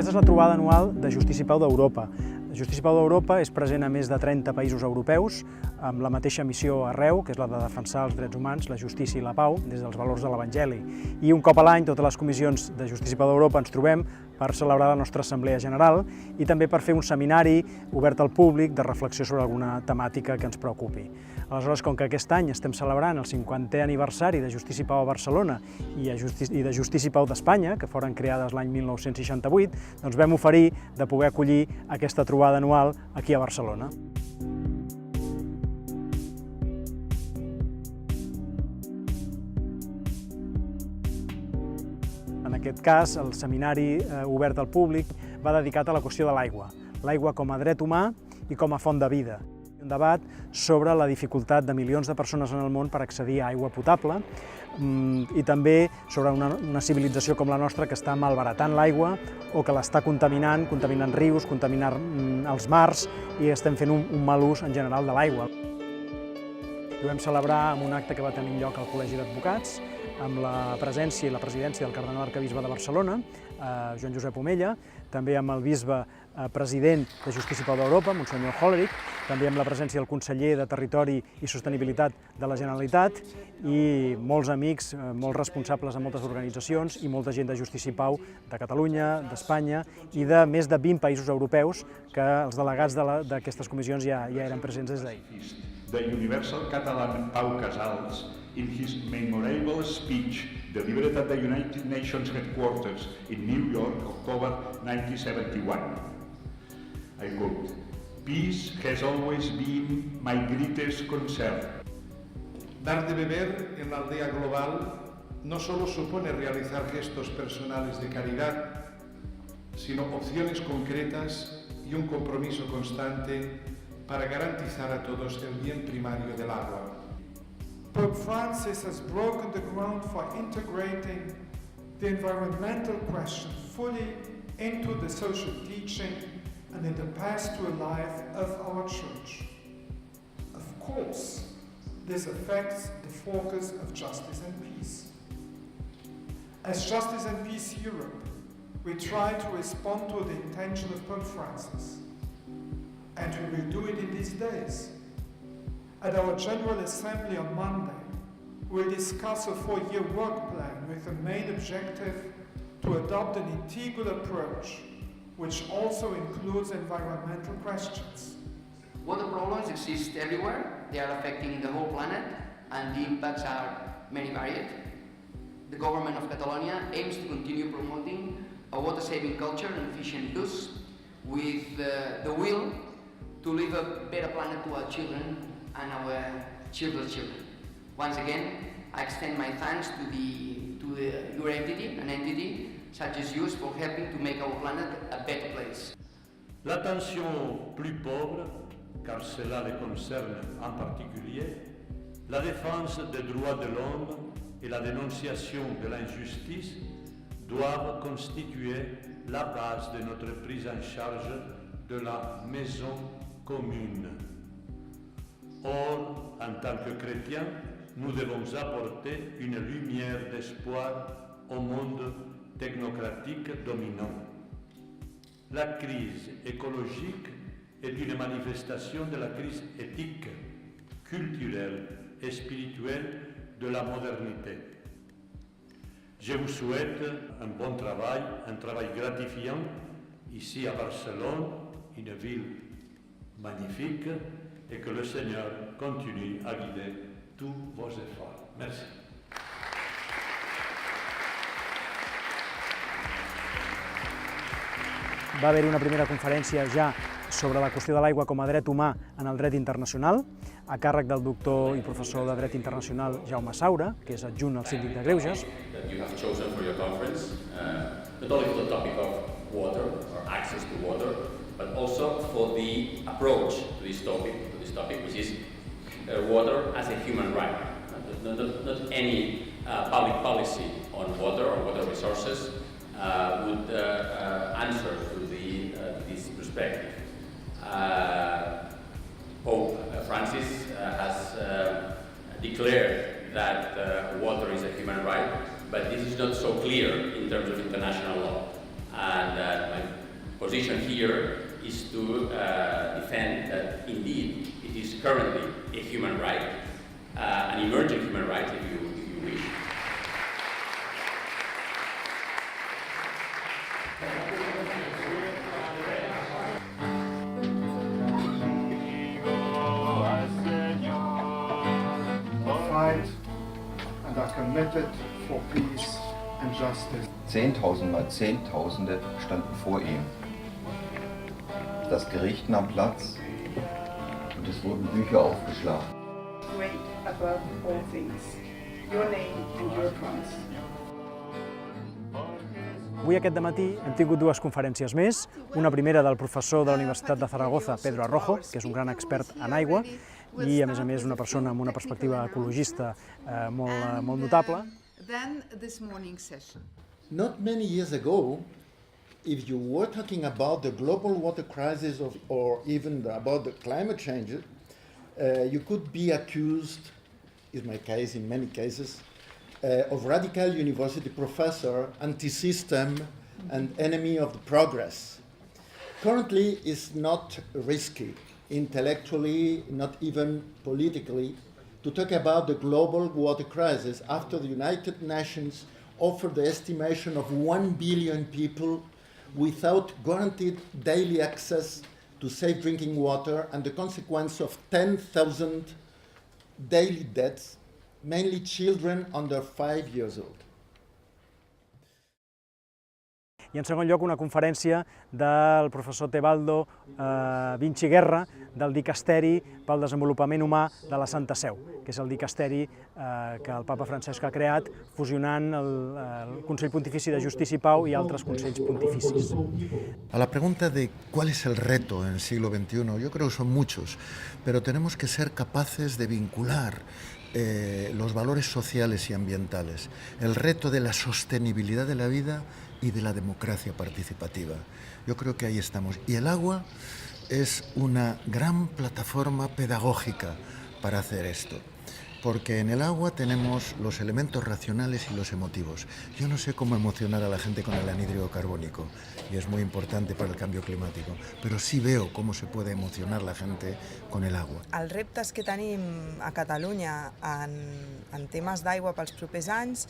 Aquesta és la trobada anual de Justícia i Pau d'Europa. Justícia i Pau d'Europa és present a més de 30 països europeus, amb la mateixa missió arreu, que és la de defensar els drets humans, la justícia i la pau, des dels valors de l'Evangeli. I un cop a l'any, totes les comissions de Justícia i Pau d'Europa ens trobem per celebrar la nostra Assemblea General i també per fer un seminari obert al públic de reflexió sobre alguna temàtica que ens preocupi. Aleshores, com que aquest any estem celebrant el 50è aniversari de Justícia i Pau a Barcelona i de Justícia i Pau d'Espanya, que foren creades l'any 1968, doncs vam oferir de poder acollir aquesta trobada anual aquí a Barcelona. En aquest cas, el seminari obert al públic va dedicat a la qüestió de l'aigua. L'aigua com a dret humà i com a font de vida. Un debat sobre la dificultat de milions de persones en el món per accedir a aigua potable i també sobre una civilització com la nostra que està malbaratant l'aigua o que l'està contaminant rius, contaminant els mars i estem fent un mal ús en general de l'aigua. Ho vam celebrar amb un acte que va tenir lloc al Col·legi d'Advocats, amb la presència i la presidència del cardenal arquebisbe de Barcelona, Joan Josep Omella, també amb el bisbe president de Justícia i Pau d'Europa, Monsenyor Hollerich, també amb la presència del conseller de Territori i Sostenibilitat de la Generalitat i molts amics, molts responsables de moltes organitzacions i molta gent de Justícia i Pau de Catalunya, d'Espanya i de més de 20 països europeus que els delegats d'aquestes comissions ja eren presents des d'ahir. The Universal Catalan Pau Casals, in his memorable speech delivered at the United Nations headquarters in New York, October 1971. I quote, "Peace has always been my greatest concern." Dar de beber en la aldea global no solo supone realizar gestos personales de caridad, sino opciones concretas y un compromiso constante para garantizar a todos el bien primario del agua. Pope Francis has broken the ground for integrating the environmental question fully into the social teaching and in the pastoral life of our Church. Of course, this affects the focus of Justice and Peace. As Justice and Peace Europe, we try to respond to the intention of Pope Francis, and we will do it in these days. At our General Assembly on Monday, we'll discuss a 4-year work plan with the main objective to adopt an integral approach, which also includes environmental questions. Water problems exist everywhere. They are affecting the whole planet, and the impacts are many varied. The government of Catalonia aims to continue promoting a water-saving culture and efficient use with the will to leave a better planet to our children and our children's children. Once again, I extend my thanks to your entity, an entity such as yours, for helping to make our planet a better place. L'attention plus pauvre, car cela les concerne en particulier, la défense des droits de l'homme et la dénonciation de l'injustice doivent constituer la base de notre prise en charge de la maison commune. Or, en tant que chrétiens, nous devons apporter une lumière d'espoir au monde technocratique dominant. La crise écologique est une manifestation de la crise éthique, culturelle et spirituelle de la modernité. Je vous souhaite un bon travail, un travail gratifiant, ici à Barcelone, une ville magnifique, et que le Seigneur continue à guider tous vos efforts. Merci. Va haver-hi una primera conferència ja sobre la qüestió de l'aigua com a dret humà en el dret internacional, a càrrec del doctor i professor de dret internacional Jaume Saura, que és adjunt al síndic de Greuges. You have chosen for your conference, not only for the topic of water or access to water, but also for the approach to this topic, which is water as a human right. Not any public policy on water or water resources would answer to this perspective. Pope Francis has declared that water is a human right, but this is not so clear in terms of international law. And my position here is to defend that indeed it is currently a human right, an emerging human right if you wish. Fight and are committed for peace and justice. Zehntausende, Zehntausende standen vor ihm. Das Gericht nahm Platz und es wurden Bücher aufgeschlagen. Great above all things, your name and your promise. Avui aquest dematí hem tingut dues conferències més, una primera del professor de la Universitat de Zaragoza, Pedro Arrojo, que és un gran expert en aigua, i a més una persona amb una perspectiva ecologista molt notable. Then this morning session. Not many years ago, if you were talking about the global water crisis or even about the climate change, you could be accused, in my case, in many cases, of radical university professor, anti-system, and enemy of the progress. Currently, it's not risky, intellectually, not even politically, to talk about the global water crisis after the United Nations offered the estimation of 1 billion people without guaranteed daily access to safe drinking water and the consequence of 10,000 daily deaths, mainly children under 5 years old. I en segon lloc una conferència del professor Tebaldo Vinci Guerra del Dicasteri pel Desenvolupament Humà de la Santa Seu, que és el dicasteri que el Papa Francesc ha creat fusionant el Consell Pontifici de Justícia i Pau i altres consells pontificis. A la pregunta de cuál es el reto en el siglo XXI, yo creo que son muchos, pero tenemos que ser capaces de vincular los valores sociales y ambientales, el reto de la sostenibilidad de la vida y de la democracia participativa. Yo creo que ahí estamos. Y el agua es una gran plataforma pedagógica para hacer esto, porque en el agua tenemos los elementos racionales y los emotivos. Yo no sé cómo emocionar a la gente con el anhídrido carbónico, y es muy importante para el cambio climático, però sí veo cómo se puede emocionar la gente con el agua. Els reptes que tenim a Catalunya en temes d'aigua pels propers anys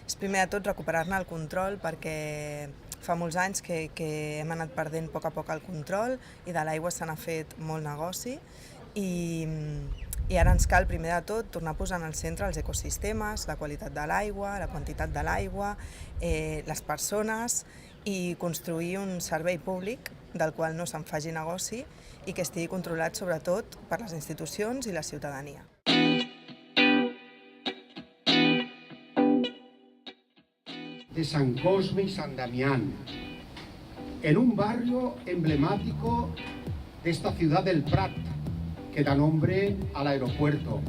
és primer de tot recuperar-ne el control, perquè fa molts anys que hem anat perdent a poc el control i de l'aigua se n'ha fet molt negoci i ara ens cal primer de tot tornar a posar en el centre els ecosistemes, la qualitat de l'aigua, la quantitat de l'aigua, les persones i construir un servei públic del qual no se'n faci negoci i que estigui controlat sobretot per les institucions i la ciutadania. De San Cosme y San Damián, en un barrio emblemático de esta ciudad del Prat, que da nombre al aeropuerto,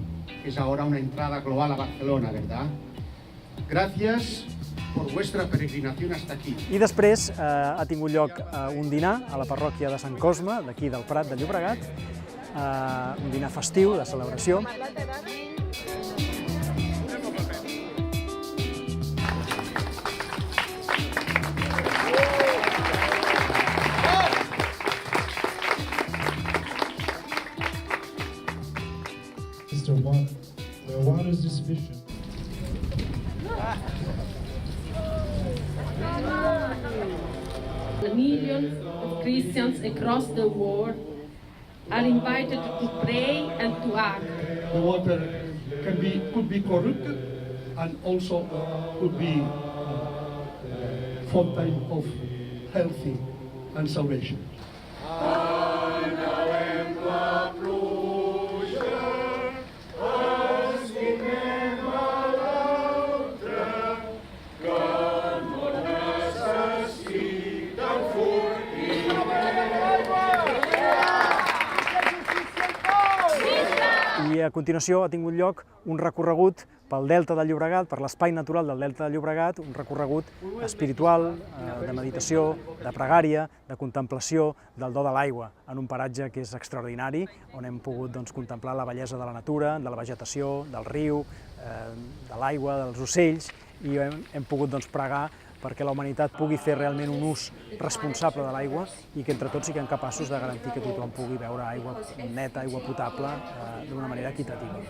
que es ahora una entrada global a Barcelona, ¿verdad? Gracias por vuestra peregrinación hasta aquí. I després ha tingut lloc un dinar a la parròquia de Sant Cosme, d'aquí del Prat de Llobregat, un dinar festiu de celebració. What is this vision? Millions of Christians across the world are invited to pray and to act. The water could be corrupted and also could be fountain of healthy and salvation. I a continuació ha tingut lloc un recorregut pel Delta del Llobregat, per l'espai natural del Delta del Llobregat, un recorregut espiritual, de meditació, de pregària, de contemplació del do de l'aigua, en un paratge que és extraordinari, on hem pogut contemplar la bellesa de la natura, de la vegetació, del riu, de l'aigua, dels ocells, i hem pogut pregar perquè la humanitat pugui fer realment un ús responsable de l'aigua i que entre tots siguem capaços de garantir que tothom pugui beure aigua neta, aigua potable, d'una manera equitativa.